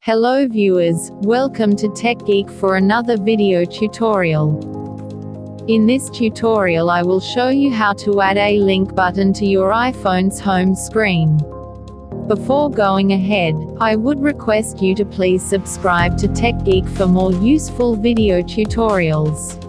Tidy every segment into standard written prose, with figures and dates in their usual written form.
Hello viewers, welcome to Tech Geek for another video tutorial. In this tutorial I will show you how to add a link button to your iPhone's home screen. Before going ahead, I would request you to please subscribe to Tech Geek for more useful video tutorials.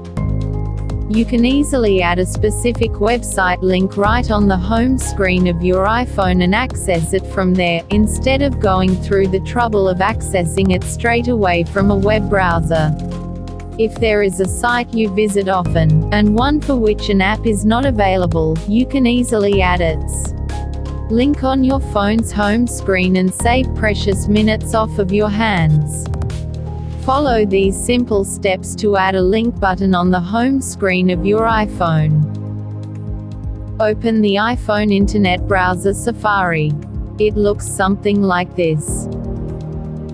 You can easily add a specific website link right on the home screen of your iPhone and access it from there, instead of going through the trouble of accessing it straight away from a web browser. If there is a site you visit often, and one for which an app is not available, you can easily add its link on your phone's home screen and save precious minutes off of your hands. Follow these simple steps to add a link button on the home screen of your iPhone. Open the iPhone Internet browser Safari. It looks something like this.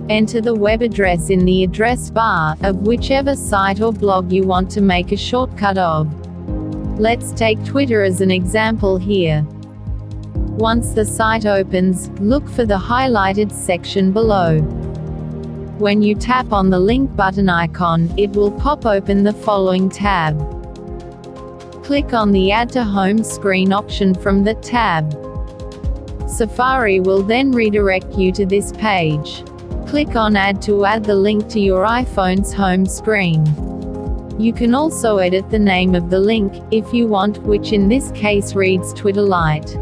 Enter the web address in the address bar of whichever site or blog you want to make a shortcut of. Let's take Twitter as an example here. Once the site opens, look for the highlighted section below. When you tap on the link button icon, it will pop open the following tab. Click on the Add to Home Screen option from the tab. Safari will then redirect you to this page. Click on Add to add the link to your iPhone's home screen. You can also edit the name of the link, if you want, which in this case reads Twitter Lite.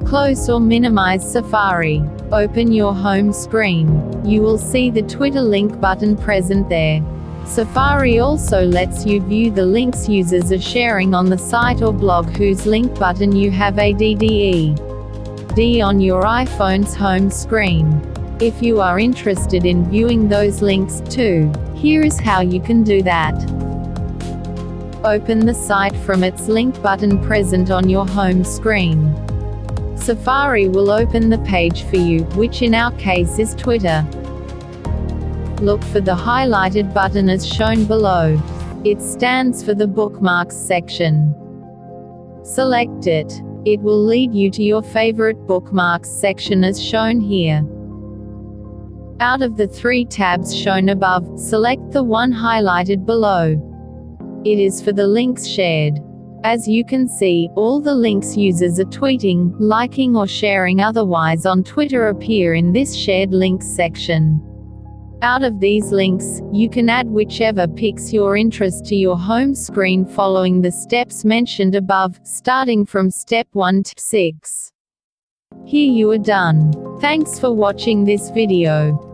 Close or minimize Safari. Open your home screen. You will see the Twitter link button present there. Safari also lets you view the links users are sharing on the site or blog whose link button you have added on your iPhone's home screen. If you are interested in viewing those links too, here is how you can do that. Open the site from its link button present on your home screen. Safari will open the page for you, which in our case is Twitter. Look for the highlighted button as shown below. It stands for the bookmarks section. Select it. It will lead you to your favorite bookmarks section as shown here. Out of the three tabs shown above, select the one highlighted below. It is for the links shared. As you can see, all the links users are tweeting, liking or sharing otherwise on Twitter appear in this shared links section. Out of these links, you can add whichever piques your interest to your home screen following the steps mentioned above, starting from step 1 to 6. Here you are done. Thanks for watching this video.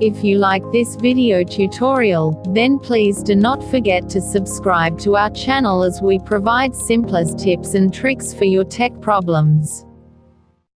If you like this video tutorial, then please do not forget to subscribe to our channel as we provide simplest tips and tricks for your tech problems.